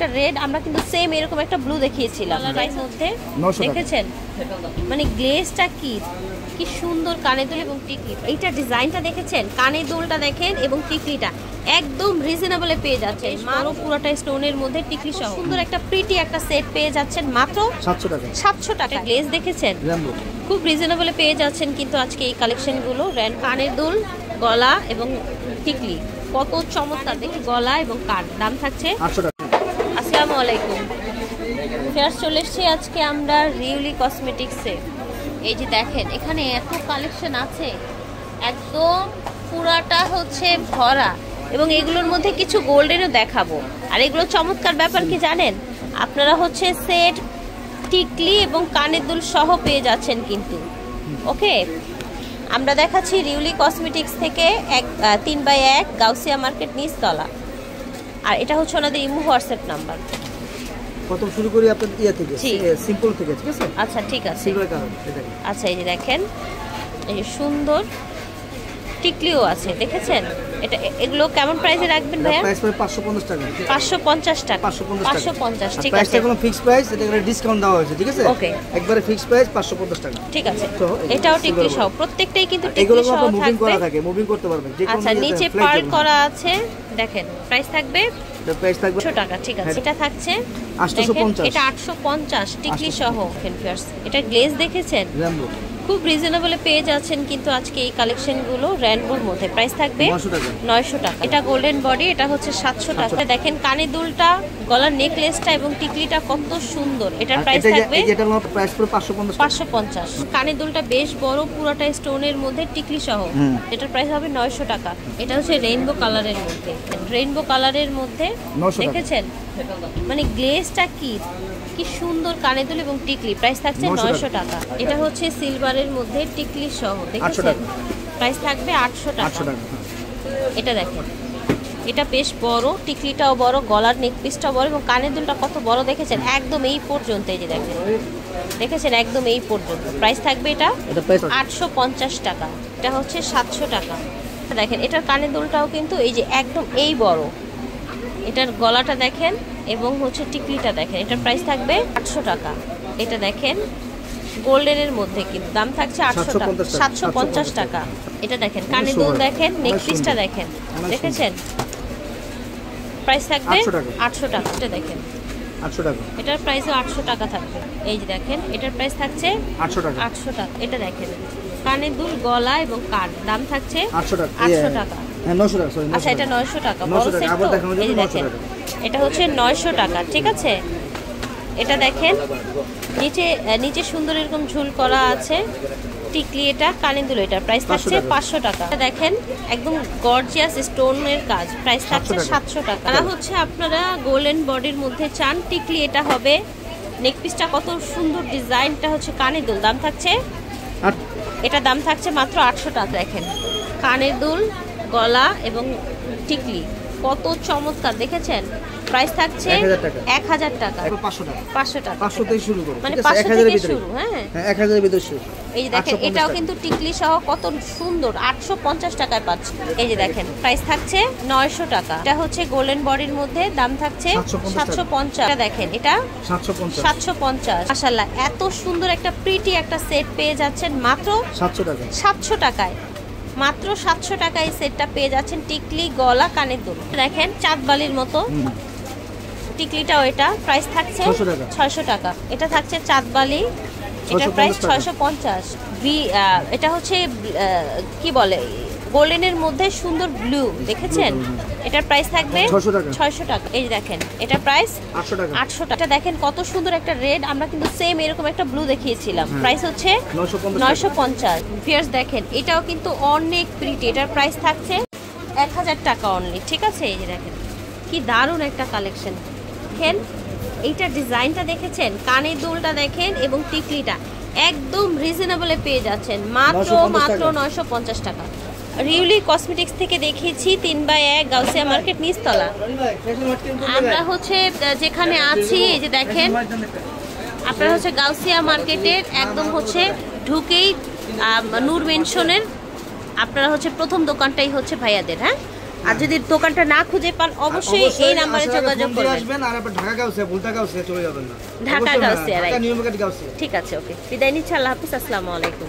একটা রেড, আমরা কিন্তু সেম এরকম একটা ব্লু দেখিয়েছিলাম এর মধ্যে, দেখেছেন মানে গ্লেজটা কি সুন্দর, কানের দুল এবং টিকলি। এইটা ডিজাইনটা দেখেছেন, কানের দুলটা দেখেন এবং টিকলিটা একদম রিজনেবলে পেয়ে যাচ্ছেন, মাত্র পুরোটা স্টোনের মধ্যে টিকলি সহ সুন্দর একটা প্রিটি একটা সেট পেয়ে যাচ্ছেন মাত্র 700 টাকা। 700 টাকা। গ্লেজ দেখেছেন, খুব রিজনেবলে পেয়ে যাচ্ছেন কিন্তু আজকে এই কালেকশনগুলো। কানের দুল, গলা এবং টিকলি কত চমৎকার, দেখি গলা এবং কান, দাম থাকছে 800 টাকা। আসসালামু আলাইকুম, ফেয়ার চলে এসেছি আজকে আমরা রিউলি কসমেটিক্সে। এই যে দেখেন এখানে এত কালেকশন আছে, একদম পুরাটা হচ্ছে ভরা, এবং এগুলোর মধ্যে কিছু গোল্ডেরও দেখাবো। আর এগুলো চমৎকার ব্যাপার কি জানেন, আপনারা হচ্ছে সেট, টিকলি এবং কানের দুল সহ পেয়ে যাচ্ছেন কিন্তু। ওকে, আমরা দেখাচ্ছি রিউলি কসমেটিক্স থেকে 3/1 গাউসিয়া মার্কেট নিচতলা। আর এটা হচ্ছে ওনাদের ইমো হোয়াটসঅ্যাপ নাম্বার। প্রথম শুরু করি আপনার থেকে, সিম্পল থেকে, ঠিক আছে? আচ্ছা ঠিক আছে। সিলভার কালার, আচ্ছা এই যে দেখেন, এই সুন্দর টিকলিও আছে, দেখেছেন? এটা এগুলো কেমন প্রাইসে রাখবেন ভাইয়া? প্রাইস পড়ে 550 টাকা। 550 টাকা। 550, ঠিক আছে। প্রাইসটা কোনো ফিক্স প্রাইস, এটা একটা ডিসকাউন্ট দেওয়া হয়েছে, ঠিক আছে? ওকে, একবারে ফিক্স প্রাইস 550 টাকা। ঠিক আছে। এটাও টিকলি সহ, প্রত্যেকটাই কিন্তু টিকলি এগুলো সহ মুভিং থাকবে। করা থাকে, মুভিং করতে পারবেন যে কোনো। আচ্ছা, নিচে পার্ল করা আছে, দেখেন প্রাইস থাকবে, এটা প্রাইস থাকবে 800 টাকা। ঠিক আছে, এটা থাকছে 850। এটা 850 টিকলি সহ। এটা গ্লেজ দেখেছেন, খুব রিজনেবলে পেয়ে যাচ্ছেন কিন্তু আজকে এই কালেকশনগুলো রেইনবোর মধ্যে। প্রাইস থাকবে 900 টাকা। এটা গোল্ডেন বডি, এটা হচ্ছে 700 টাকা। দেখেন কানের দুলটা, গলার নেকলেসটা এবং টিকলিটা কত সুন্দর। এটার প্রাইস থাকবে, এটার প্রাইস পুরো 550। কানের দুলটা বেশ বড়, পুরোটা স্টোনের মধ্যে টিকলি সহ, এটার প্রাইস হবে 900 টাকা। এটা হচ্ছে রেইনবো কালারের মধ্যে, রেইনবো কালারের মধ্যে, দেখেছেন মানে গ্লেজটা কি সুন্দর, কানের দুল এবং টিকলি। প্রাইস থাকছে 900 টাকা। এটা হচ্ছে সিলভারের মধ্যে টিকলি সহ, দেখেছেন? প্রাইস থাকবে 800 টাকা। এটা দেখেন, এটা বেশ বড়, টিকলিটাও বড়, গলার নেক পিসটাও বড় এবং কানের দুলটা কত বড়, দেখেছেন? একদম এই পর্যন্ত, এই যে দেখেছেন একদম এই পর্যন্ত। প্রাইস থাকবে এটা 850 টাকা। এটা হচ্ছে 700 টাকা। দেখেন এটার কানের দুলটাও কিন্তু এই যে একদম এই বড়, এটার গলাটা দেখেন এবং হচ্ছে টিকলিটা দেখেন। এটার প্রাইস থাকবে 800 টাকা। এটা দেখেন গোল্ডেনের মধ্যে, কিন্তু দাম থাকছে 750 টাকা। এটা দেখেন কানের দুল দেখেন, নেক পিসটা দেখেন, দেখেছেন? প্রাইস থাকবে 800 টাকা। এটা দেখেন 800 টাকা। এটার প্রাইসও 800 টাকা থাকবে। এই যে দেখেন এটার প্রাইস থাকছে 800 টাকা। 800 টাকা। এটা দেখেন কানের দুল, গলা এবং কান, দাম থাকছে 800 টাকা। 800 টাকা। হ্যাঁ 900 টাকা, সরি। আচ্ছা, এটা 900 টাকা, বড় সেট তো। এই যে দেখেন এটা হচ্ছে 900 টাকা, ঠিক আছে? এটা দেখেন নিচে সুন্দর এরকম ঝুল করা আছে টিকলি, এটা কানের দুল, এটার প্রাইস থাকছে 500 টাকা। দেখেন একদম গর্জিয়াস স্টোনের কাজ, প্রাইস থাকছে 700 টাকা। আর হচ্ছে আপনারা গোল্ডেন বডির মধ্যে চান, টিকলি এটা হবে, নেক পিসটা কত সুন্দর, ডিজাইনটা হচ্ছে কানের দুল, দাম থাকছে, এটা দাম থাকছে মাত্র 800 টাকা। দেখেন কানের দুল, গলা এবং টিকলি কত চমৎকার, দেখেছেন? প্রাইস থাকছে 1000 টাকা। 500 টাকা। 500 থেকে শুরু করুন, মানে 500 থেকে শুরু। হ্যাঁ 1000 এর ভিতর শুরু। এই যে দেখেন এটাও কিন্তু টিকলি সহ কত সুন্দর, 850 টাকায় পাচ্ছি। এই যে দেখেন প্রাইস থাকছে 900 টাকা। এটা হচ্ছে গোল্ডেন বডির মধ্যে, দাম থাকছে 750। দেখেন এটা 750। মাশাআল্লাহ, এত সুন্দর একটা প্রিটি একটা সেট পেয়ে যাচ্ছেন মাত্র 700 টাকায়। মাত্র 700 টাকায় সেটটা পেয়ে যাচ্ছেন, টিকলি, গলা, কানের দুল। দেখেন চাঁদবালির মতো টিকলিটাও, এটা প্রাইস থাকছে 600 টাকা। এটা থাকছে চাঁদবালি, এটার প্রাইস 650। এটা হচ্ছে কি বলে, গোল্ডেনের মধ্যে সুন্দর ব্লু, দেখেছেন? এটার প্রাইস থাকবে 600 টাকা। এই যে দেখেন এটার প্রাইস 800 টাকা। দেখেন কত সুন্দর একটা রেড, আমরা কিন্তু সেম এরকম একটা ব্লু দেখিয়েছিলাম। প্রাইস হচ্ছে 950। ভিউয়ার্স দেখেন এটাও কিন্তু অনেক প্রিটি, এটার প্রাইস থাকছে 1000 টাকা অনলি, ঠিক আছে? এই যে দেখেন কি দারুণ একটা কালেকশন। দেখেন এইটার ডিজাইনটা দেখেছেন, কানের দুলটা দেখেন এবং টিকলিটা একদম রিজনেবলে পেয়ে যাচ্ছেন মাত্র 950 টাকা। রিউলি কসমেটিক্স থেকে দেখিয়েছি 3/1 গাউসিয়া মার্কেট নিচতলা। আমরা হচ্ছে যেখানে আছি, এই যে দেখেন আপনারা হচ্ছে গাউসিয়া মার্কেটের একদম হচ্ছে ঢুকেই নূর মেনশনের আপনারা হচ্ছে প্রথম দোকানটাই হচ্ছে ভাইয়াদের। হ্যাঁ, আর যদি দোকানটা না খুঁজে পান অবশ্যই এই নাম্বারে যোগাযোগ করবেন। আসবেন আর আপনি ঢাকা গাউসিয়া ভুলতা গাউসিয়া চলে যাবেন না। Dhaka Gausia, Dhaka new market Gausia. ঠিক আছে, ওকে, বিদায় নিচ্ছি। আল্লাহ হাফিজ, আসসালামু আলাইকুম।